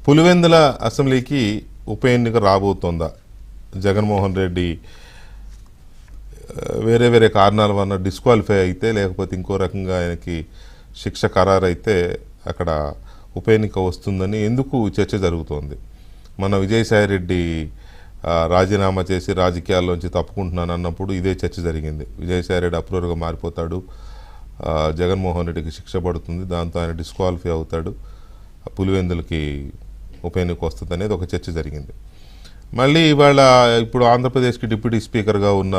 పులివెందుల అసెంబ్లీకి ఉప ఎన్నిక రాబోతోందా? జగన్మోహన్ రెడ్డి వేరే వేరే కారణాల వల్ల డిస్క్వాలిఫై అయితే, లేకపోతే ఇంకో రకంగా ఆయనకి శిక్ష ఖరారైతే అక్కడ ఉప ఎన్నిక వస్తుందని ఎందుకు చర్చ జరుగుతోంది? మన విజయసాయిరెడ్డి రాజీనామా చేసి రాజకీయాల్లోంచి తప్పుకుంటున్నాను అన్నప్పుడు ఇదే చర్చ జరిగింది. విజయసాయిరెడ్డి అప్రూవర్గా మారిపోతాడు, జగన్మోహన్ రెడ్డికి శిక్ష పడుతుంది, దాంతో ఆయన డిస్క్వాలిఫై అవుతాడు, పులివెందులకి ఉప ఎన్నిక వస్తుంది అనేది ఒక చర్చ జరిగింది. మళ్ళీ ఇవాళ ఇప్పుడు ఆంధ్రప్రదేశ్కి డిప్యూటీ స్పీకర్గా ఉన్న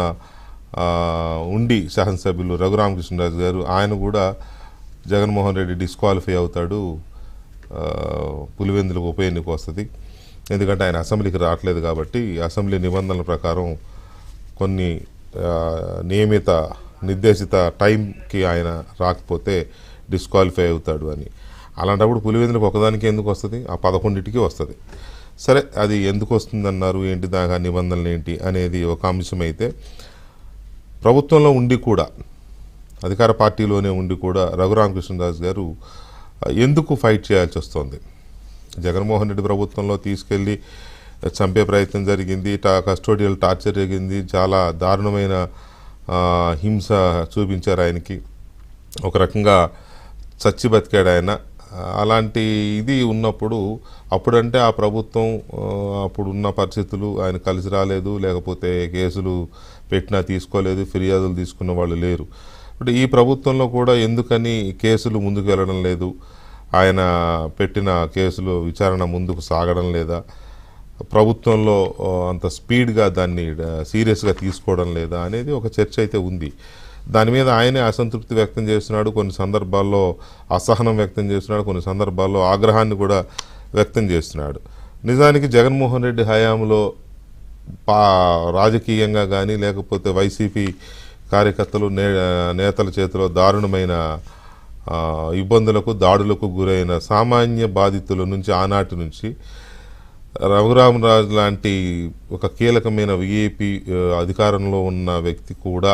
ఉండి శాసనసభ్యులు రఘురామకృష్ణరాజు గారు, ఆయన కూడా జగన్మోహన్ రెడ్డి డిస్క్వాలిఫై అవుతాడు, పులివెందులకు ఉప ఎన్నిక వస్తుంది, ఎందుకంటే ఆయన అసెంబ్లీకి రావట్లేదు కాబట్టి అసెంబ్లీ నిబంధనల ప్రకారం కొన్ని నియమిత నిర్దేశిత టైంకి ఆయన రాకపోతే డిస్క్వాలిఫై అవుతాడు అని. అలాంటప్పుడు పులివెందులకు ఒకదానికి ఎందుకు వస్తుంది? ఆ 11టికి వస్తుంది. సరే, అది ఎందుకు వస్తుందన్నారు, ఏంటి దాకా నిబంధనలు ఏంటి అనేది ఒక అంశం అయితే, ప్రభుత్వంలో ఉండి కూడా, అధికార పార్టీలోనే ఉండి కూడా రఘురామకృష్ణరాజు గారు ఎందుకు ఫైట్ చేయాల్సి వస్తుంది? జగన్మోహన్ రెడ్డి ప్రభుత్వంలో తీసుకెళ్ళి చంపే ప్రయత్నం జరిగింది, కస్టోడియల్ టార్చర్ జరిగింది, చాలా దారుణమైన హింస చూపించారు ఆయనకి, ఒక రకంగా చచ్చి బతికాడు ఆయన. అలాంటి ఇది ఉన్నప్పుడు, అప్పుడంటే ఆ ప్రభుత్వం అప్పుడున్న పరిస్థితులు ఆయన కలిసి రాలేదు, లేకపోతే కేసులు పెట్టినా తీసుకోలేదు, ఫిర్యాదులు తీసుకున్న వాళ్ళు లేరు. ఇప్పుడు ఈ ప్రభుత్వంలో కూడా ఎందుకని కేసులు ముందుకు వెళ్ళడం లేదు, ఆయన పెట్టిన కేసులు విచారణ ముందుకు సాగడం లేదా, ప్రభుత్వంలో అంత స్పీడ్గా దాన్ని సీరియస్గా తీసుకోవడం లేదా అనేది ఒక చర్చ అయితే ఉంది. దాని మీద ఆయనే అసంతృప్తి వ్యక్తం చేస్తున్నాడు, కొన్ని సందర్భాల్లో అసహనం వ్యక్తం చేస్తున్నాడు, కొన్ని సందర్భాల్లో ఆగ్రహాన్ని కూడా వ్యక్తం చేస్తున్నాడు. నిజానికి జగన్మోహన్ రెడ్డి హయాంలో రాజకీయంగా కానీ, లేకపోతే వైసీపీ కార్యకర్తలు నేతల చేతిలో దారుణమైన ఇబ్బందులకు, దాడులకు గురైన సామాన్య బాధితుల నుంచి, ఆనాటి నుంచి రఘురామరాజు లాంటి ఒక కీలకమైన విఐపి అధికారంలో ఉన్న వ్యక్తి కూడా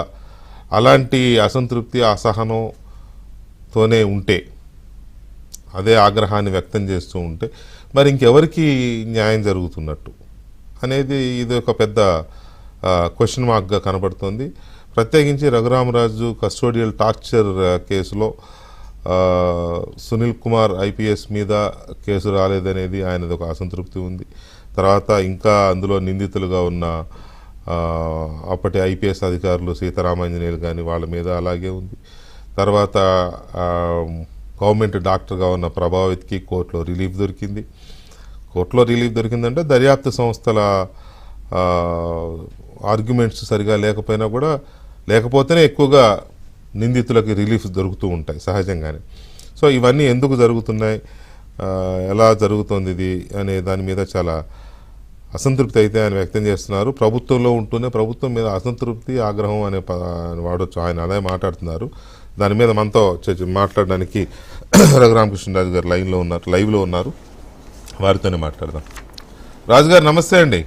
అలాంటి అసంతృప్తి, అసహనంతోనే ఉంటే, అదే ఆగ్రహాన్ని వ్యక్తం చేస్తూ ఉంటే మరి ఇంకెవరికి న్యాయం జరుగుతున్నట్టు అనేది ఇది ఒక పెద్ద క్వశ్చన్ మార్క్గా కనబడుతుంది. ప్రత్యేకించి రఘురామరాజు కస్టోడియల్ టార్చర్ కేసులో సునీల్ కుమార్ ఐపీఎస్ మీద కేసు రాలేదనేది ఆయనది ఒక అసంతృప్తి ఉంది. తర్వాత ఇంకా అందులో నిందితులుగా ఉన్న అప్పటి ఐపీఎస్ అధికారులు సీతారామాంజనేయులు కానీ వాళ్ళ మీద అలాగే ఉంది. తర్వాత గవర్నమెంట్ డాక్టర్గా ఉన్న ప్రభావిత్కి కోర్టులో రిలీఫ్ దొరికింది. కోర్టులో రిలీఫ్ దొరికిందంటే దర్యాప్తు సంస్థల ఆర్గ్యుమెంట్స్ సరిగా లేకపోయినా కూడా, లేకపోతేనే ఎక్కువగా నిందితులకి రిలీఫ్ దొరుకుతూ ఉంటాయి సహజంగానే. సో ఇవన్నీ ఎందుకు జరుగుతున్నాయి, ఎలా జరుగుతుంది ఇది అనే దాని మీద చాలా అసంతృప్తి అయితే ఆయన వ్యక్తం చేస్తున్నారు. ప్రభుత్వంలో ఉంటూనే ప్రభుత్వం మీద అసంతృప్తి, ఆగ్రహం అనే వాడొచ్చు, ఆయన అదే మాట్లాడుతున్నారు. దాని మీద మనతో మాట్లాడడానికి రఘురామకృష్ణరాజు గారు లైవ్లో ఉన్నారు, వారితోనే మాట్లాడదాం. రాజుగారు నమస్తే అండి.